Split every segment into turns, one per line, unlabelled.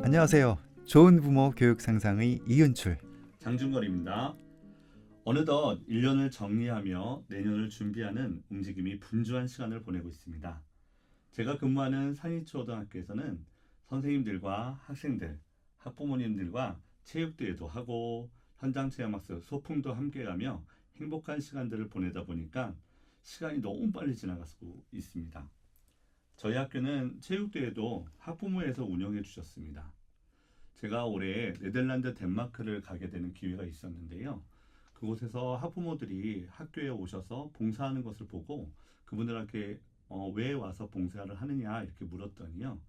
안녕하세요. 좋은 부모 교육 상상의 이윤출.
장준걸입니다. 어느덧 1년을 정리하며 내년을 준비하는 움직임이 분주한 시간을 보내고 있습니다. 제가 근무하는 산이초등학교에서는 선생님들과 학생들, 학부모님들과 체육대회도 하고 현장 체험학습, 소풍도 함께하며 행복한 시간들을 보내다 보니까 시간이 너무 빨리 지나가고 있습니다. 저희 학교는 체육대회도 학부모에서 운영해 주셨습니다. 제가 올해 네덜란드 덴마크를 가게 되는 기회가 있었는데요. 그곳에서 학부모들이 학교에 오셔서 봉사하는 것을 보고 그분들한테 왜 와서 봉사를 하느냐 이렇게 물었더니요.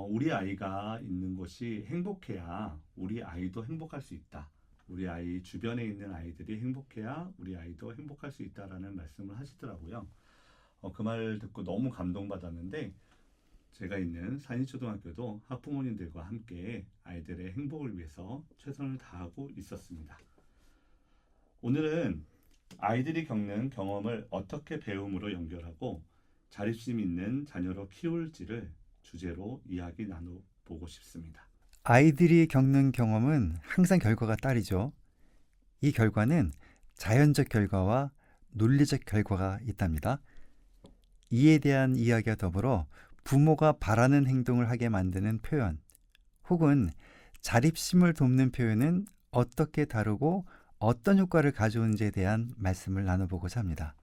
우리 아이가 있는 곳이 행복해야 우리 아이도 행복할 수 있다. 우리 아이 주변에 있는 아이들이 행복해야 우리 아이도 행복할 수 있다라는 말씀을 하시더라고요. 그 말 듣고 너무 감동받았는데 제가 있는 산이초등학교도 학부모님들과 함께 아이들의 행복을 위해서 최선을 다하고 있었습니다. 오늘은 아이들이 겪는 경험을 어떻게 배움으로 연결하고 자립심 있는 자녀로 키울지를 주제로 이야기 나눠보고 싶습니다.
아이들이 겪는 경험은 항상 결과가 따르죠. 이 결과는 자연적 결과와 논리적 결과가 있답니다. 이에 대한 이야기와 더불어 부모가 바라는 행동을 하게 만드는 표현 혹은 자립심을 돕는 표현은 어떻게 다루고 어떤 효과를 가져오는지에 대한 말씀을 나눠보고자 합니다.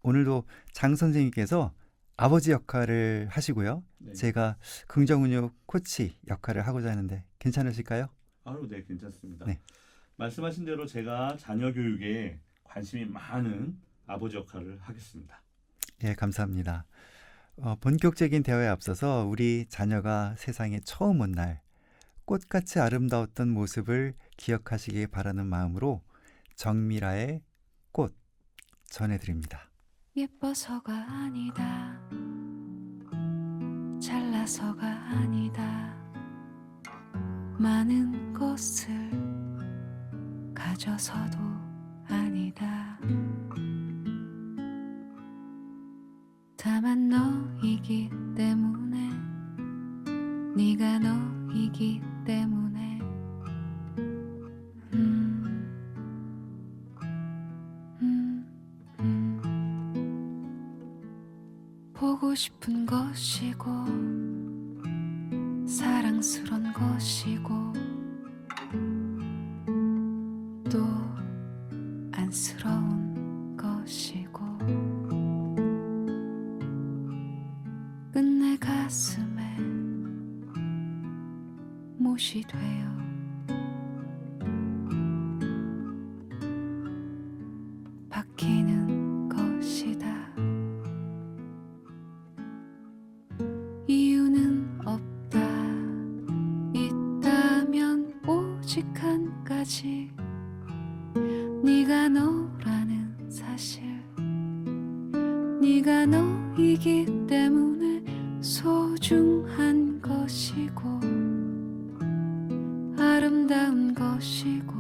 오늘도 장 선생님께서 아버지 역할을 하시고요.
네.
제가 긍정운용 코치 역할을 하고자 하는데 괜찮으실까요?
네, 괜찮습니다.
네.
말씀하신 대로 제가 자녀 교육에 관심이 많은 아버지 역할을 하겠습니다.
예, 감사합니다. 본격적인 대화에 앞서서 우리 자녀가 세상에 처음 온 날 꽃같이 아름다웠던 모습을 기억하시길 바라는 마음으로 정미라의 꽃 전해드립니다.
예뻐서가 아니다, 잘나서가 아니다, 많은 것을 가져서도 아니다. 다만 너이기 때문에, 네가 너이기 때문에 보고 싶은 것이고 사랑스런 것이고 또 안쓰러운 것이고 끝내 가슴에 못이 되어 박히는 것이다. 이유는 없다. 있다면 오직 한 가지, 네가 너라는 사실. 네가 너이기 때문에 소중한 것이고 아름다운 것이고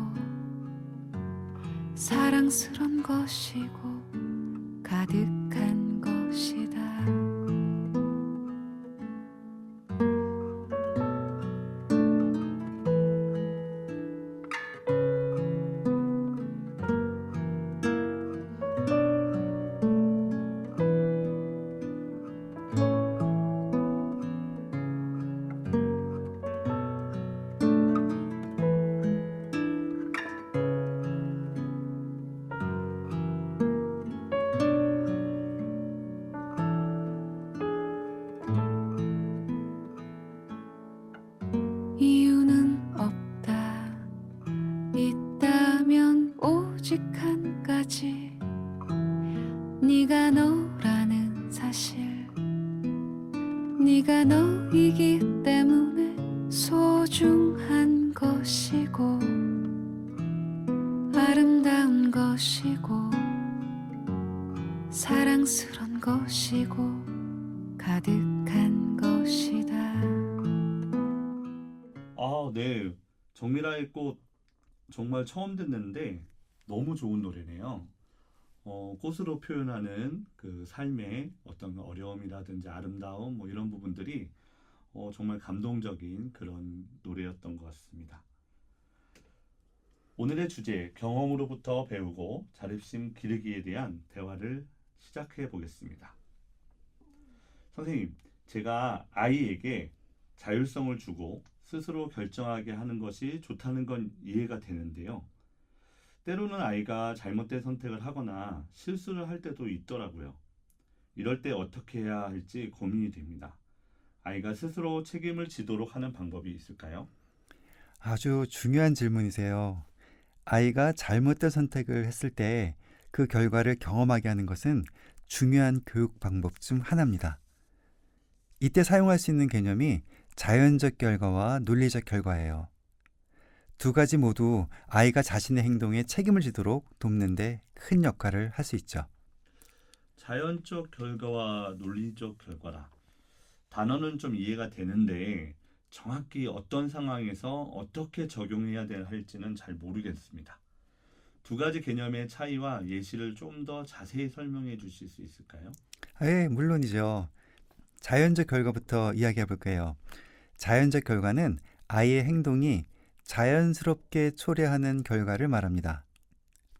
사랑스런 것이고 가득한 것이다. 이유는 없다. 있다면 오직 한 가지, 네가 너라는 사실. 네가 너이기 때문에 소중한 것이고 아름다운 것이고 사랑스런 것이고 가득한 것이다.
네. 정미라의 꽃 정말 처음 듣는데 너무 좋은 노래네요. 꽃으로 표현하는 그 삶의 어떤 어려움이라든지 아름다움 뭐 이런 부분들이 정말 감동적인 그런 노래였던 것 같습니다. 오늘의 주제, 경험으로부터 배우고 자립심 기르기에 대한 대화를 시작해 보겠습니다. 선생님, 제가 아이에게 자율성을 주고 스스로 결정하게 하는 것이 좋다는 건 이해가 되는데요. 때로는 아이가 잘못된 선택을 하거나 실수를 할 때도 있더라고요. 이럴 때 어떻게 해야 할지 고민이 됩니다. 아이가 스스로 책임을 지도록 하는 방법이 있을까요?
아주 중요한 질문이세요. 아이가 잘못된 선택을 했을 때 그 결과를 경험하게 하는 것은 중요한 교육 방법 중 하나입니다. 이때 사용할 수 있는 개념이 자연적 결과와 논리적 결과예요. 두 가지 모두 아이가 자신의 행동에 책임을 지도록 돕는 데 큰 역할을 할 수 있죠.
자연적 결과와 논리적 결과라. 단어는 좀 이해가 되는데 정확히 어떤 상황에서 어떻게 적용해야 할지는 잘 모르겠습니다. 두 가지 개념의 차이와 예시를 좀 더 자세히 설명해 주실 수 있을까요?
예, 물론이죠. 자연적 결과부터 이야기해 볼게요. 자연적 결과는 아이의 행동이 자연스럽게 초래하는 결과를 말합니다.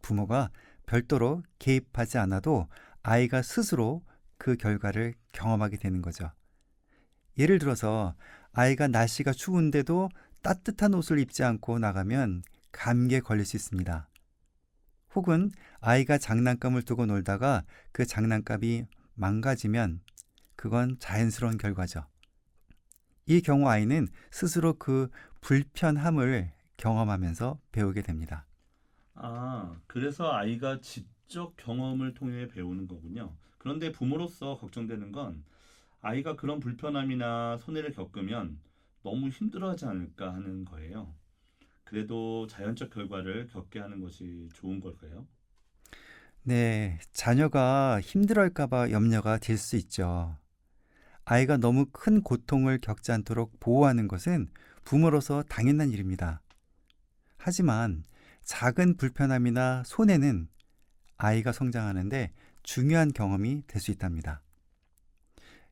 부모가 별도로 개입하지 않아도 아이가 스스로 그 결과를 경험하게 되는 거죠. 예를 들어서 아이가 날씨가 추운데도 따뜻한 옷을 입지 않고 나가면 감기에 걸릴 수 있습니다. 혹은 아이가 장난감을 두고 놀다가 그 장난감이 망가지면 그건 자연스러운 결과죠. 이 경우 아이는 스스로 그 불편함을 경험하면서 배우게 됩니다.
그래서 아이가 직접 경험을 통해 배우는 거군요. 그런데 부모로서 걱정되는 건 아이가 그런 불편함이나 손해를 겪으면 너무 힘들어하지 않을까 하는 거예요. 그래도 자연적 결과를 겪게 하는 것이 좋은 걸까요?
네, 자녀가 힘들어할까봐 염려가 될 수 있죠. 아이가 너무 큰 고통을 겪지 않도록 보호하는 것은 부모로서 당연한 일입니다. 하지만 작은 불편함이나 손해는 아이가 성장하는데 중요한 경험이 될 수 있답니다.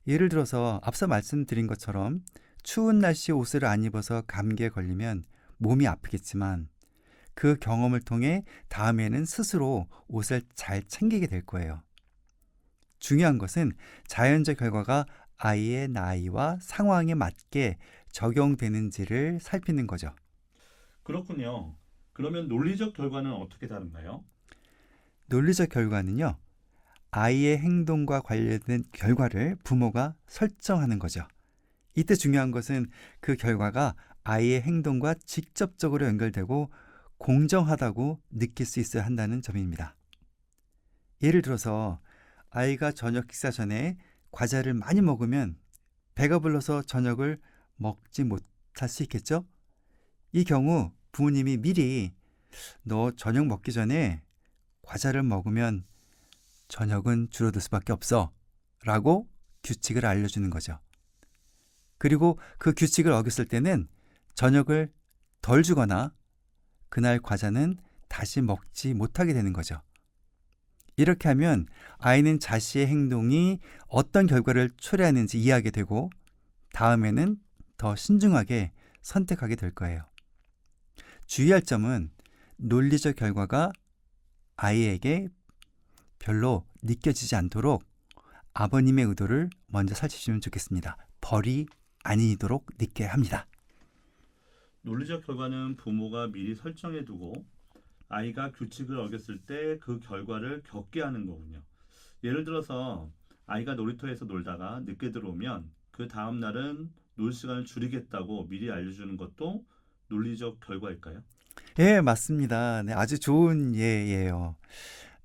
예를 들어서 앞서 말씀드린 것처럼 추운 날씨 옷을 안 입어서 감기에 걸리면 몸이 아프겠지만 그 경험을 통해 다음에는 스스로 옷을 잘 챙기게 될 거예요. 중요한 것은 자연적 결과가 아이의 나이와 상황에 맞게 적용되는지를 살피는 거죠.
그렇군요. 그러면 논리적 결과는 어떻게 다른가요?
논리적 결과는요, 아이의 행동과 관련된 결과를 부모가 설정하는 거죠. 이때 중요한 것은 그 결과가 아이의 행동과 직접적으로 연결되고 공정하다고 느낄 수 있어야 한다는 점입니다. 예를 들어서 아이가 저녁 식사 전에 과자를 많이 먹으면 배가 불러서 저녁을 먹지 못할 수 있겠죠? 이 경우 부모님이 미리 너 저녁 먹기 전에 과자를 먹으면 저녁은 줄어들 수밖에 없어 라고 규칙을 알려주는 거죠. 그리고 그 규칙을 어겼을 때는 저녁을 덜 주거나 그날 과자는 다시 먹지 못하게 되는 거죠. 이렇게 하면 아이는 자신의 행동이 어떤 결과를 초래하는지 이해하게 되고 다음에는 더 신중하게 선택하게 될 거예요. 주의할 점은 논리적 결과가 아이에게 별로 느껴지지 않도록 아버님의 의도를 먼저 살피시면 좋겠습니다. 벌이 아니도록 느껴야 합니다.
논리적 결과는 부모가 미리 설정해 두고 아이가 규칙을 어겼을 때 그 결과를 겪게 하는 거군요. 예를 들어서 아이가 놀이터에서 놀다가 늦게 들어오면 그 다음 날은 놀 시간을 줄이겠다고 미리 알려주는 것도 논리적 결과일까요?
예, 맞습니다. 네, 아주 좋은 예예요.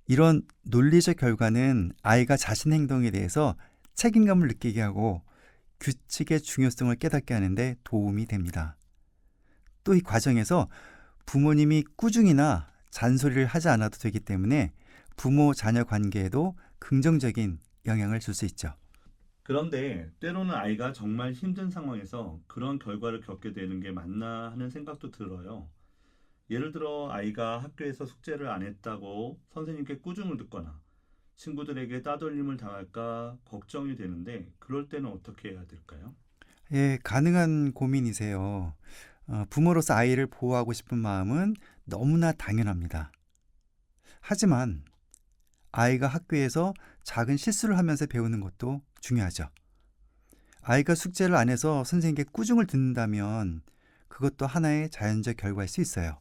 이런 논리적 결과는 아이가 자신 행동에 대해서 책임감을 느끼게 하고 규칙의 중요성을 깨닫게 하는데 도움이 됩니다. 또 이 과정에서 부모님이 꾸중이나 잔소리를 하지 않아도 되기 때문에 부모 자녀 관계에도 긍정적인 영향을 줄 수 있죠.
그런데 때로는 아이가 정말 힘든 상황에서 그런 결과를 겪게 되는 게 맞나 하는 생각도 들어요. 예를 들어 아이가 학교에서 숙제를 안 했다고 선생님께 꾸중을 듣거나 친구들에게 따돌림을 당할까 걱정이 되는데 그럴 때는 어떻게 해야 될까요?
예, 가능한 고민이세요. 부모로서 아이를 보호하고 싶은 마음은 너무나 당연합니다. 하지만 아이가 학교에서 작은 실수를 하면서 배우는 것도 중요하죠. 아이가 숙제를 안 해서 선생님께 꾸중을 듣는다면 그것도 하나의 자연적 결과일 수 있어요.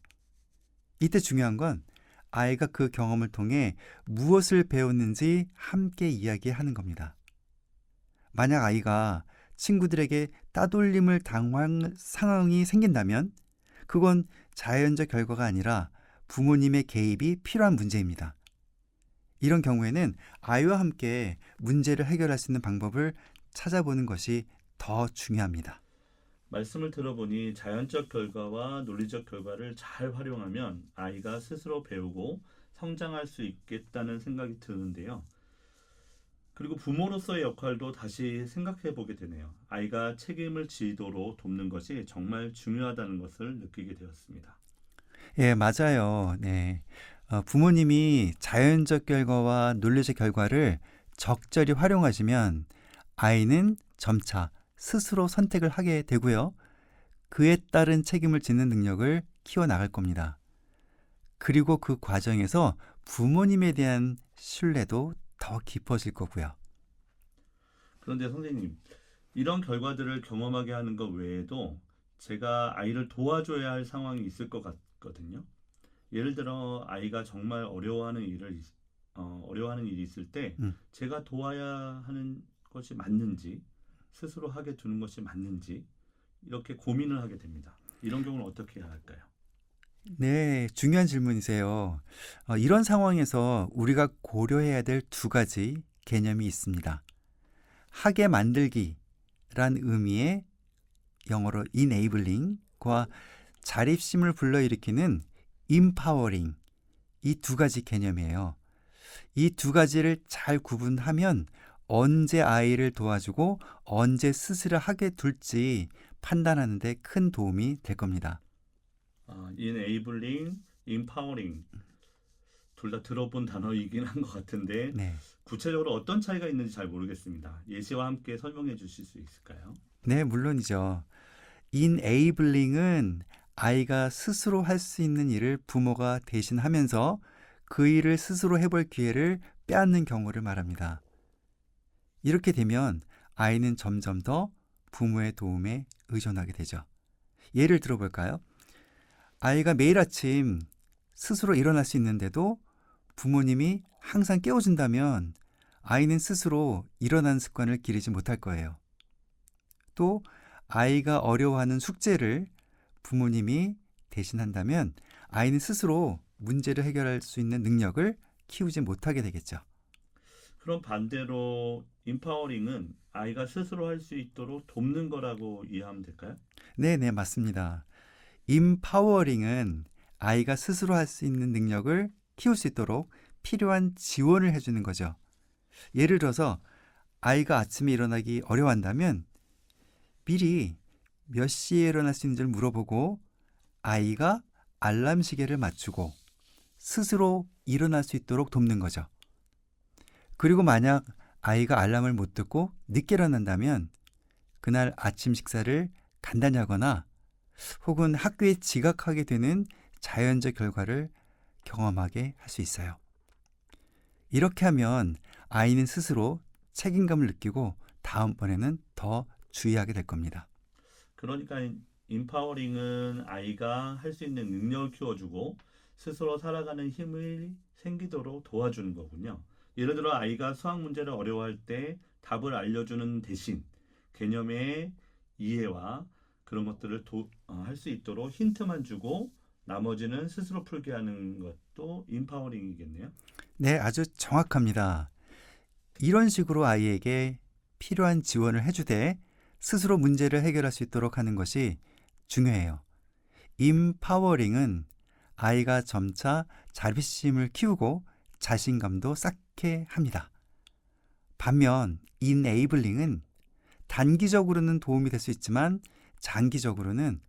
이때 중요한 건 아이가 그 경험을 통해 무엇을 배웠는지 함께 이야기하는 겁니다. 만약 아이가 친구들에게 따돌림을 당한 상황이 생긴다면 그건 자연적 결과가 아니라 부모님의 개입이 필요한 문제입니다. 이런 경우에는 아이와 함께 문제를 해결할 수 있는 방법을 찾아보는 것이 더 중요합니다.
말씀을 들어보니 자연적 결과와 논리적 결과를 잘 활용하면 아이가 스스로 배우고 성장할 수 있겠다는 생각이 드는데요. 그리고 부모로서의 역할도 다시 생각해 보게 되네요. 아이가 책임을 지도록 돕는 것이 정말 중요하다는 것을 느끼게 되었습니다.
예, 맞아요. 네. 부모님이 자연적 결과와 논리적 결과를 적절히 활용하시면 아이는 점차 스스로 선택을 하게 되고요. 그에 따른 책임을 지는 능력을 키워나갈 겁니다. 그리고 그 과정에서 부모님에 대한 신뢰도 더 깊어질 거고요.
그런데 선생님, 이런 결과들을 경험하게 하는 것 외에도 제가 아이를 도와줘야 할 상황이 있을 것 같거든요. 예를 들어 아이가 정말 어려워하는 일이 있을 때
음.
제가 도와야 하는 것이 맞는지 스스로 하게 두는 것이 맞는지 이렇게 고민을 하게 됩니다. 이런 경우는 어떻게 해야 할까요?
네, 중요한 질문이세요. 이런 상황에서 우리가 고려해야 될 두 가지 개념이 있습니다. 하게 만들기란 의미의 영어로 enabling,과 자립심을 불러일으키는 empowering, 이 두 가지 개념이에요. 이 두 가지를 잘 구분하면 언제 아이를 도와주고 언제 스스로 하게 둘지 판단하는 데 큰 도움이 될 겁니다.
enabling, empowering 둘 다 들어본 단어이긴 한 것 같은데
네.
구체적으로 어떤 차이가 있는지 잘 모르겠습니다. 예시와 함께 설명해 주실 수 있을까요?
네, 물론이죠. enabling은 아이가 스스로 할 수 있는 일을 부모가 대신하면서 그 일을 스스로 해볼 기회를 빼앗는 경우를 말합니다. 이렇게 되면 아이는 점점 더 부모의 도움에 의존하게 되죠. 예를 들어볼까요? 아이가 매일 아침 스스로 일어날 수 있는데도 부모님이 항상 깨워준다면 아이는 스스로 일어나는 습관을 기르지 못할 거예요. 또 아이가 어려워하는 숙제를 부모님이 대신한다면 아이는 스스로 문제를 해결할 수 있는 능력을 키우지 못하게 되겠죠.
그럼 반대로 empowering은 아이가 스스로 할 수 있도록 돕는 거라고 이해하면 될까요?
네, 맞습니다. empowering은 아이가 스스로 할 수 있는 능력을 키울 수 있도록 필요한 지원을 해주는 거죠. 예를 들어서 아이가 아침에 일어나기 어려워한다면 미리 몇 시에 일어날 수 있는지를 물어보고 아이가 알람 시계를 맞추고 스스로 일어날 수 있도록 돕는 거죠. 그리고 만약 아이가 알람을 못 듣고 늦게 일어난다면 그날 아침 식사를 간단히 하거나 혹은 학교에 지각하게 되는 자연적 결과를 경험하게 할 수 있어요. 이렇게 하면 아이는 스스로 책임감을 느끼고 다음번에는 더 주의하게 될 겁니다.
그러니까 empowering은 아이가 할 수 있는 능력을 키워주고 스스로 살아가는 힘이 생기도록 도와주는 거군요. 예를 들어 아이가 수학 문제를 어려워할 때 답을 알려주는 대신 개념의 이해와 그런 것들을 할 수 있도록 힌트만 주고 나머지는 스스로 풀게 하는 것도 empowering이겠네요.
네, 아주 정확합니다. 이런 식으로 아이에게 필요한 지원을 해주되 스스로 문제를 해결할 수 있도록 하는 것이 중요해요. empowering은 아이가 점차 자립심을 키우고 자신감도 쌓게 합니다. 반면 enabling은 단기적으로는 도움이 될 수 있지만 장기적으로는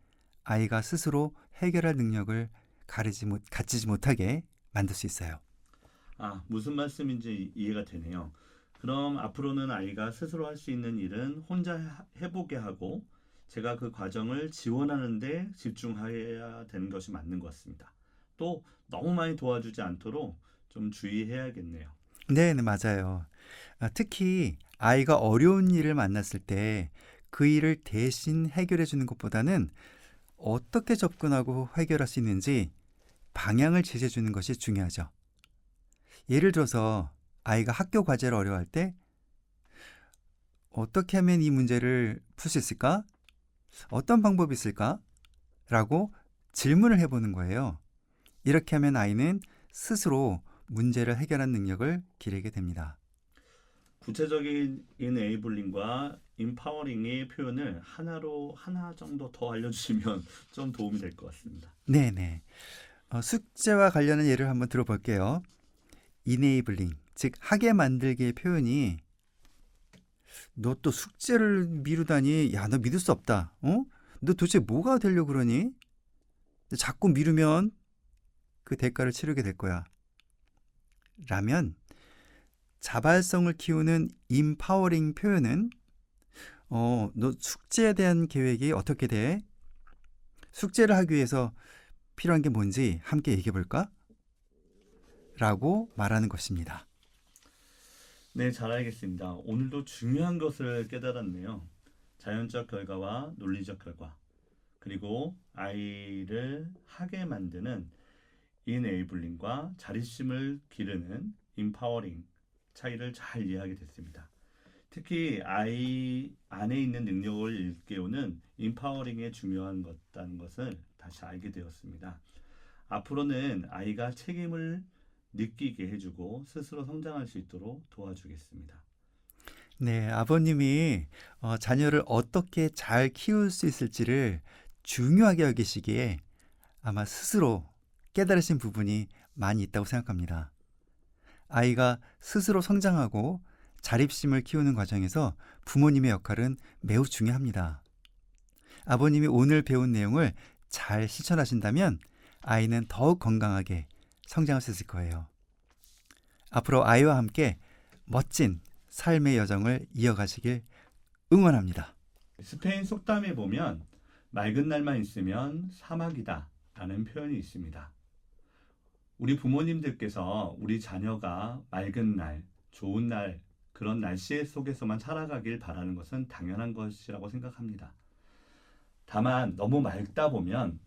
아이가 스스로 해결할 능력을 갖추지 못하게 만들 수 있어요.
무슨 말씀인지 이해가 되네요. 그럼 앞으로는 아이가 스스로 할 수 있는 일은 혼자 해보게 하고 제가 그 과정을 지원하는 데 집중해야 되는 것이 맞는 것 같습니다. 또 너무 많이 도와주지 않도록 좀 주의해야겠네요.
네, 네, 맞아요. 특히 아이가 어려운 일을 만났을 때 그 일을 대신 해결해 주는 것보다는 어떻게 접근하고 해결할 수 있는지 방향을 제시해 주는 것이 중요하죠. 예를 들어서 아이가 학교 과제를 어려워할 때 어떻게 하면 이 문제를 풀 수 있을까? 어떤 방법이 있을까? 라고 질문을 해보는 거예요. 이렇게 하면 아이는 스스로 문제를 해결하는 능력을 기르게 됩니다.
구체적인 이네이블링과 인파워링의 표현을 하나 정도 더 알려주시면 좀 도움이 될 것 같습니다.
네네. 숙제와 관련한 예를 한번 들어볼게요. 이네이블링, 즉 하게 만들기의 표현이 너 또 숙제를 미루다니, 야, 너 믿을 수 없다. 어? 너 도대체 뭐가 되려고 그러니? 자꾸 미루면 그 대가를 치르게 될 거야. 라면 자발성을 키우는 인파워링 표현은 너 숙제에 대한 계획이 어떻게 돼? 숙제를 하기 위해서 필요한 게 뭔지 함께 얘기해 볼까? 라고 말하는 것입니다.
네, 잘 알겠습니다. 오늘도 중요한 것을 깨달았네요. 자연적 결과와 논리적 결과, 그리고 아이를 하게 만드는 이네이블링과 자립심을 기르는 인파워링 차이를 잘 이해하게 됐습니다. 특히 아이 안에 있는 능력을 일깨우는 인파워링의 중요한 것다는 것을 다시 알게 되었습니다. 앞으로는 아이가 책임을 느끼게 해주고 스스로 성장할 수 있도록 도와주겠습니다.
네, 아버님이 자녀를 어떻게 잘 키울 수 있을지를 중요하게 여기시기에 아마 스스로 깨달으신 부분이 많이 있다고 생각합니다. 아이가 스스로 성장하고 자립심을 키우는 과정에서 부모님의 역할은 매우 중요합니다. 아버님이 오늘 배운 내용을 잘 실천하신다면 아이는 더욱 건강하게 성장할 수 있을 거예요. 앞으로 아이와 함께 멋진 삶의 여정을 이어가시길 응원합니다.
스페인 속담에 보면 맑은 날만 있으면 사막이다 라는 표현이 있습니다. 우리 부모님들께서 우리 자녀가 맑은 날, 좋은 날, 그런 날씨 속에서만 살아가길 바라는 것은 당연한 것이라고 생각합니다. 다만 너무 맑다 보면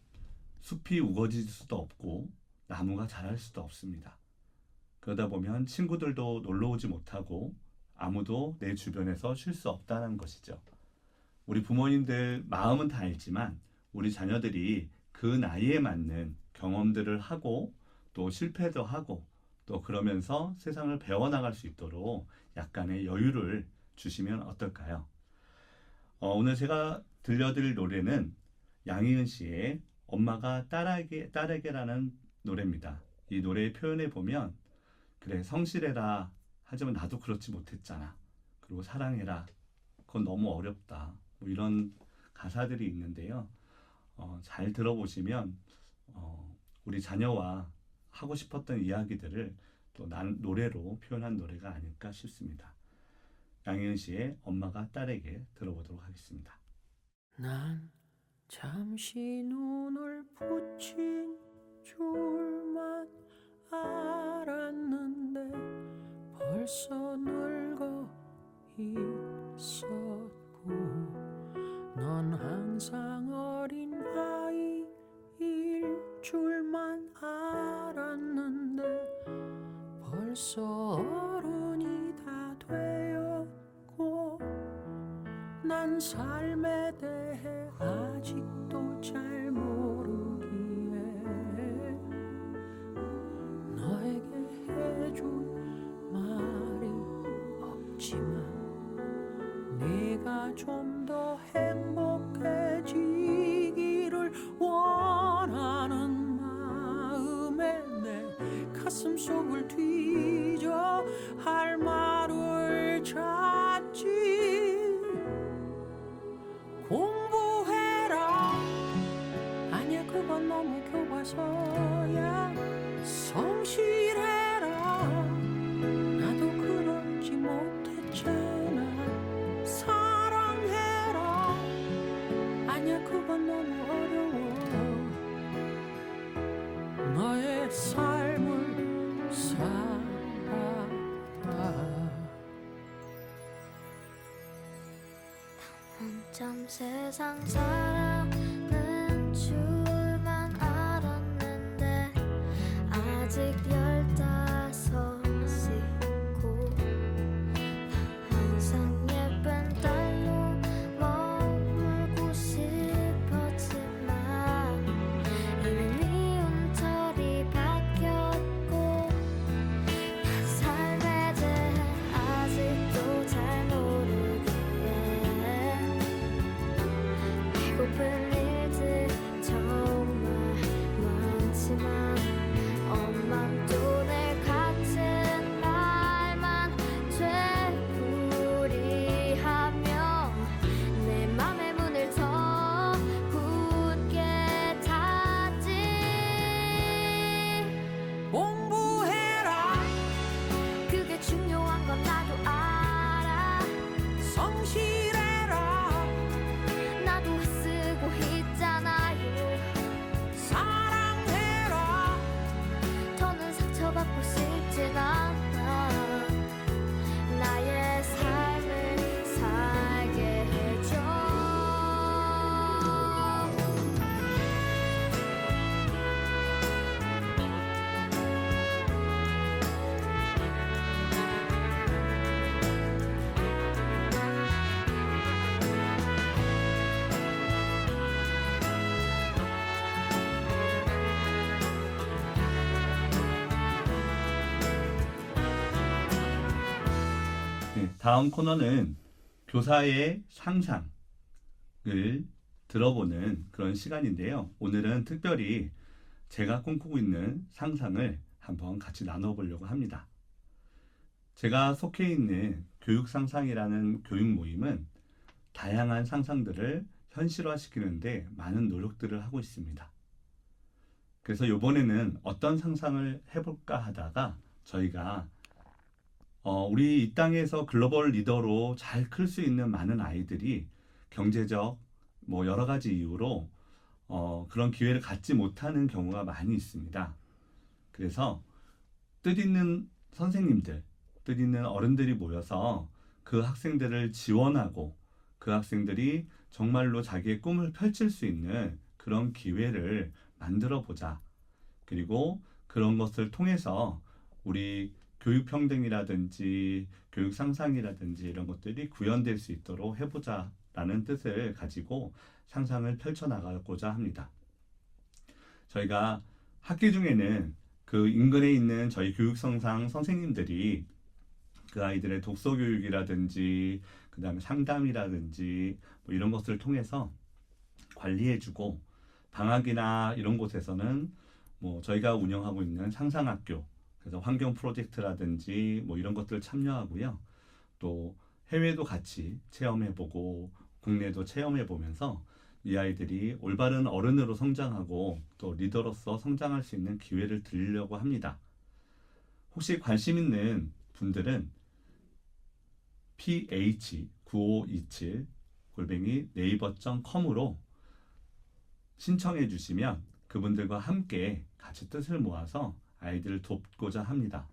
숲이 우거질 수도 없고 나무가 자랄 수도 없습니다. 그러다 보면 친구들도 놀러 오지 못하고 아무도 내 주변에서 쉴 수 없다는 것이죠. 우리 부모님들 마음은 다 알지만 우리 자녀들이 그 나이에 맞는 경험들을 하고 또 실패도 하고 또 그러면서 세상을 배워나갈 수 있도록 약간의 여유를 주시면 어떨까요? 오늘 제가 들려드릴 노래는 양희은 씨의 엄마가 딸에게라는 노래입니다. 이 노래의 표현에 보면 그래 성실해라 하지만 나도 그렇지 못했잖아. 그리고 사랑해라. 그건 너무 어렵다. 뭐 이런 가사들이 있는데요. 잘 들어보시면 우리 자녀와 하고 싶었던 이야기들을 또 노래로 표현한 노래가 아닐까 싶습니다. 양희은 씨의 엄마가 딸에게 들어보도록 하겠습니다.
난 잠시 눈을 붙인 줄만 알았는데 벌써 늙어 있었고 넌 항상 어린 아이일 줄만 알았는데 벌써 어른이 다 되었고 난 삶에 대해 아직도 잘 모르기에 너에게 해줄 말이 없지만 네가 좀 더 행복해지기를 원하는 마음에 내 가슴 속을 뒤져 할 말을 찾지. 공부해라 아니야 그건 너무 교과서야. 성실해라 나도 그러지 못해. 언제나 사랑해라. 아니야 그건 너무 어려워. 너의 삶을 살아.
한참 세상 살아는 줄만 알았는데 아직 15이고 항상 예쁜 딸로 머물고 싶었지만 이미 미운 털이 바뀌었고 난 삶에 대해 아직도 잘 모르기에 배고픈 일들 정말 많지만 엄만 또 내 같은 말만 되풀이하며 내 맘의 문을 더 굳게 닫지.
공부해라.
그게 중요한 건 나도 알아.
성실해라.
나도 쓰고 있잖아요.
사랑해라.
더는 상처받고 싶진 않아. 나의 삶을 살게 해줘.
네, 다음 코너는 교사의 상상을 들어보는 그런 시간인데요. 오늘은 특별히 제가 꿈꾸고 있는 상상을 한번 같이 나눠보려고 합니다. 제가 속해 있는 교육상상이라는 교육 모임은 다양한 상상들을 현실화시키는데 많은 노력들을 하고 있습니다. 그래서 이번에는 어떤 상상을 해볼까 하다가 저희가 우리 이 땅에서 글로벌 리더로 잘 클 수 있는 많은 아이들이 경제적 뭐 여러 가지 이유로 그런 기회를 갖지 못하는 경우가 많이 있습니다. 그래서 뜻있는 선생님들, 뜻있는 어른들이 모여서 그 학생들을 지원하고 그 학생들이 정말로 자기의 꿈을 펼칠 수 있는 그런 기회를 만들어 보자. 그리고 그런 것을 통해서 우리 교육평등이라든지 교육상상이라든지 이런 것들이 구현될 수 있도록 해보자라는 뜻을 가지고 상상을 펼쳐나가고자 합니다. 저희가 학기 중에는 그 인근에 있는 저희 교육상상 선생님들이 그 아이들의 독서 교육이라든지 그 다음에 상담이라든지 뭐 이런 것들을 통해서 관리해주고 방학이나 이런 곳에서는 뭐 저희가 운영하고 있는 상상학교 그래서 환경 프로젝트라든지 뭐 이런 것들 참여하고요. 또 해외도 같이 체험해보고 국내도 체험해보면서 이 아이들이 올바른 어른으로 성장하고 또 리더로서 성장할 수 있는 기회를 드리려고 합니다. 혹시 관심 있는 분들은 ph9527@naver.com으로 신청해 주시면 그분들과 함께 같이 뜻을 모아서 아이들을 돕고자 합니다.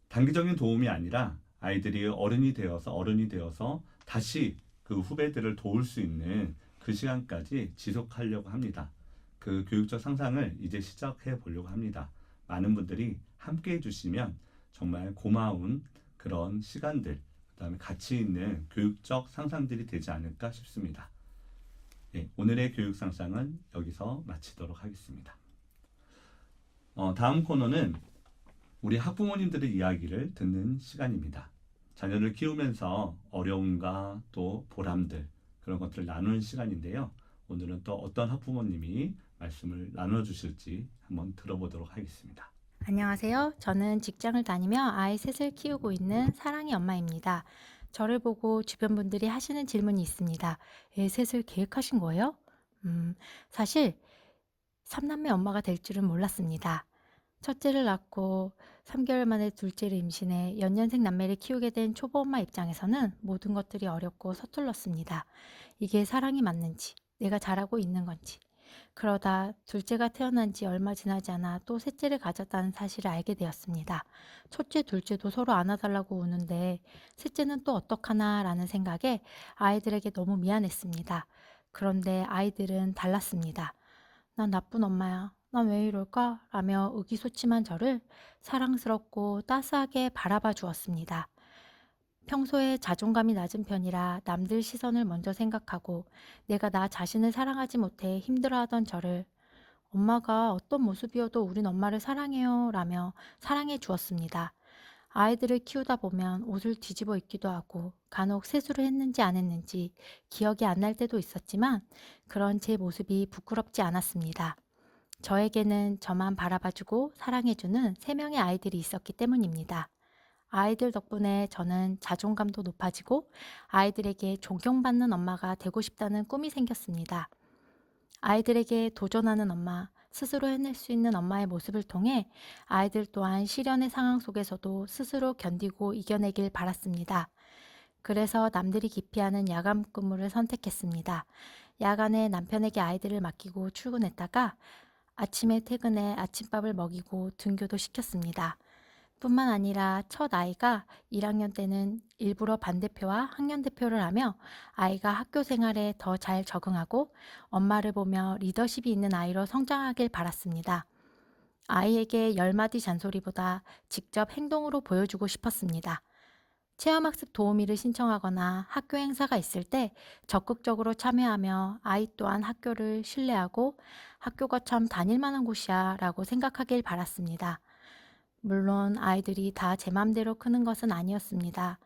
단기적인 도움이 아니라 아이들이 어른이 되어서 다시 그 후배들을 도울 수 있는 그 시간까지 지속하려고 합니다. 그 교육적 상상을 이제 시작해 보려고 합니다. 많은 분들이 함께 해주시면 정말 고마운 그런 시간들, 그 다음에 가치 있는 교육적 상상들이 되지 않을까 싶습니다. 네, 오늘의 교육 상상은 여기서 마치도록 하겠습니다. 다음 코너는 우리 학부모님들의 이야기를 듣는 시간입니다. 자녀를 키우면서 어려움과 또 보람들 그런 것들을 나누는 시간인데요. 오늘은 또 어떤 학부모님이 말씀을 나눠주실지 한번 들어보도록 하겠습니다.
안녕하세요. 저는 직장을 다니며 아이 셋을 키우고 있는 사랑이 엄마입니다. 저를 보고 주변 분들이 하시는 질문이 있습니다. 애 셋을 계획하신 거예요? 사실 3남매 엄마가 될 줄은 몰랐습니다. 첫째를 낳고 3개월 만에 둘째를 임신해 연년생 남매를 키우게 된 초보 엄마 입장에서는 모든 것들이 어렵고 서툴렀습니다. 이게 사랑이 맞는지, 내가 잘하고 있는 건지. 그러다 둘째가 태어난 지 얼마 지나지 않아 또 셋째를 가졌다는 사실을 알게 되었습니다. 첫째, 둘째도 서로 안아달라고 우는데 셋째는 또 어떡하나라는 생각에 아이들에게 너무 미안했습니다. 그런데 아이들은 달랐습니다. 난 나쁜 엄마야. 난 왜 이럴까? 라며 의기소침한 저를 사랑스럽고 따스하게 바라봐 주었습니다. 평소에 자존감이 낮은 편이라 남들 시선을 먼저 생각하고 내가 나 자신을 사랑하지 못해 힘들어하던 저를 엄마가 어떤 모습이어도 우린 엄마를 사랑해요 라며 사랑해 주었습니다. 아이들을 키우다 보면 옷을 뒤집어 입기도 하고 간혹 세수를 했는지 안 했는지 기억이 안 날 때도 있었지만 그런 제 모습이 부끄럽지 않았습니다. 저에게는 저만 바라봐주고 사랑해주는 3명의 아이들이 있었기 때문입니다. 아이들 덕분에 저는 자존감도 높아지고 아이들에게 존경받는 엄마가 되고 싶다는 꿈이 생겼습니다. 아이들에게 도전하는 엄마, 스스로 해낼 수 있는 엄마의 모습을 통해 아이들 또한 시련의 상황 속에서도 스스로 견디고 이겨내길 바랐습니다. 그래서 남들이 기피하는 야간 근무를 선택했습니다. 야간에 남편에게 아이들을 맡기고 출근했다가 아침에 퇴근해 아침밥을 먹이고 등교도 시켰습니다. 뿐만 아니라 첫 아이가 1학년 때는 일부러 반대표와 학년대표를 하며 아이가 학교 생활에 더 잘 적응하고 엄마를 보며 리더십이 있는 아이로 성장하길 바랐습니다. 아이에게 10마디 잔소리보다 직접 행동으로 보여주고 싶었습니다. 체험학습 도우미를 신청하거나 학교 행사가 있을 때 적극적으로 참여하며 아이 또한 학교를 신뢰하고 학교가 참 다닐 만한 곳이야 라고 생각하길 바랐습니다. 물론 아이들이 다 제 맘대로 크는 것은 아니었습니다.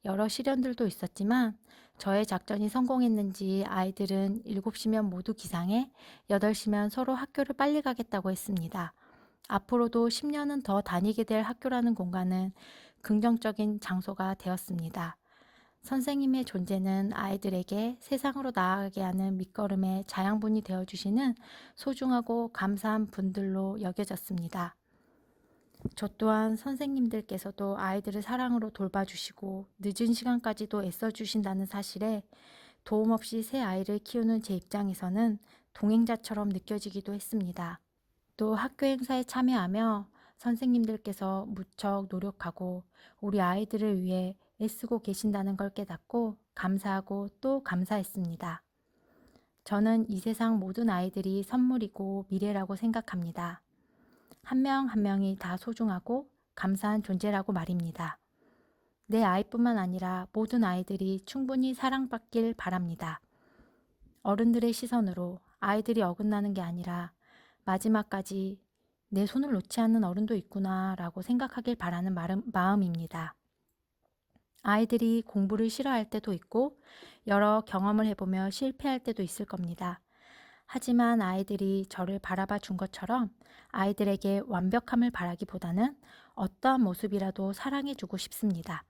여러 시련들도 있었지만 저의 작전이 성공했는지 아이들은 7시면 모두 기상해 8시면 서로 학교를 빨리 가겠다고 했습니다. 앞으로도 10년은 더 다니게 될 학교라는 공간은 긍정적인 장소가 되었습니다. 선생님의 존재는 아이들에게 세상으로 나아가게 하는 밑거름의 자양분이 되어주시는 소중하고 감사한 분들로 여겨졌습니다. 저 또한 선생님들께서도 아이들을 사랑으로 돌봐주시고 늦은 시간까지도 애써주신다는 사실에 도움 없이 새 아이를 키우는 제 입장에서는 동행자처럼 느껴지기도 했습니다. 또 학교 행사에 참여하며 선생님들께서 무척 노력하고 우리 아이들을 위해 애쓰고 계신다는 걸 깨닫고 감사하고 또 감사했습니다. 저는 이 세상 모든 아이들이 선물이고 미래라고 생각합니다. 한 명 한 명이 다 소중하고 감사한 존재라고 말입니다. 내 아이뿐만 아니라 모든 아이들이 충분히 사랑받길 바랍니다. 어른들의 시선으로 아이들이 어긋나는 게 아니라 마지막까지 내 손을 놓지 않는 어른도 있구나 라고 생각하길 바라는 마음입니다. 아이들이 공부를 싫어할 때도 있고 여러 경험을 해보며 실패할 때도 있을 겁니다. 하지만 아이들이 저를 바라봐 준 것처럼 아이들에게 완벽함을 바라기보다는 어떠한 모습이라도 사랑해주고 싶습니다.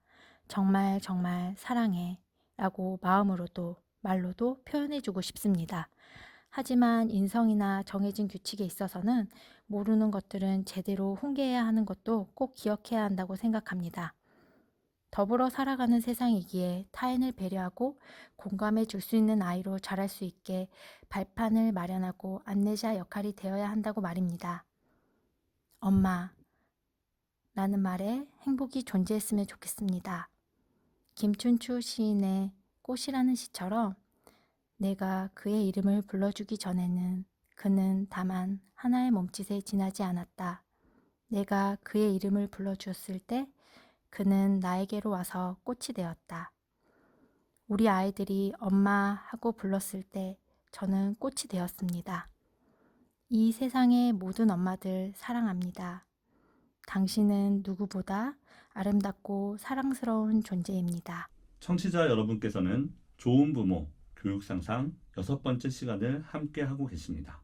정말 정말 사랑해 라고 마음으로도 말로도 표현해주고 싶습니다. 하지만 인성이나 정해진 규칙에 있어서는 모르는 것들은 제대로 훈계해야 하는 것도 꼭 기억해야 한다고 생각합니다. 더불어 살아가는 세상이기에 타인을 배려하고 공감해 줄 수 있는 아이로 자랄 수 있게 발판을 마련하고 안내자 역할이 되어야 한다고 말입니다. 엄마, 라는 말에 행복이 존재했으면 좋겠습니다. 김춘추 시인의 꽃이라는 시처럼 내가 그의 이름을 불러주기 전에는 그는 다만 하나의 몸짓에 지나지 않았다. 내가 그의 이름을 불러주었을 때 그는 나에게로 와서 꽃이 되었다. 우리 아이들이 엄마 하고 불렀을 때 저는 꽃이 되었습니다. 이 세상의 모든 엄마들 사랑합니다. 당신은 누구보다 아름답고 사랑스러운 존재입니다.
청취자 여러분께서는 좋은 부모, 교육 상상 6번째 시간을 함께 하고 계십니다.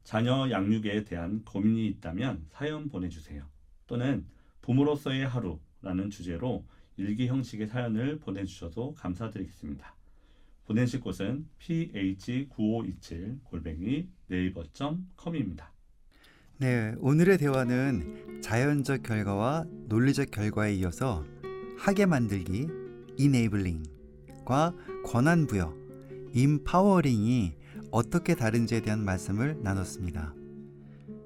자녀 양육에 대한 고민이 있다면 사연 보내주세요. 또는 부모로서의 하루라는 주제로 일기 형식의 사연을 보내주셔도 감사드리겠습니다. 보내실 곳은 ph9527@naver.com입니다.
네, 오늘의 대화는 자연적 결과와 논리적 결과에 이어서 하게 만들기, enabling,과 권한 부여, empowering이 어떻게 다른지에 대한 말씀을 나눴습니다.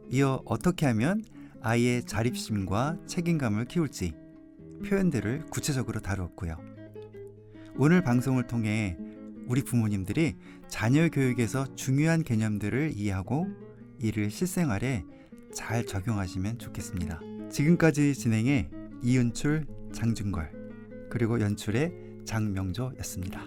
이어 어떻게 하면 아이의 자립심과 책임감을 키울지 표현들을 구체적으로 다루었고요. 오늘 방송을 통해 우리 부모님들이 자녀 교육에서 중요한 개념들을 이해하고 이를 실생활에 잘 적용하시면 좋겠습니다. 지금까지 진행해 이은출, 장준걸, 그리고 연출의 장명조였습니다.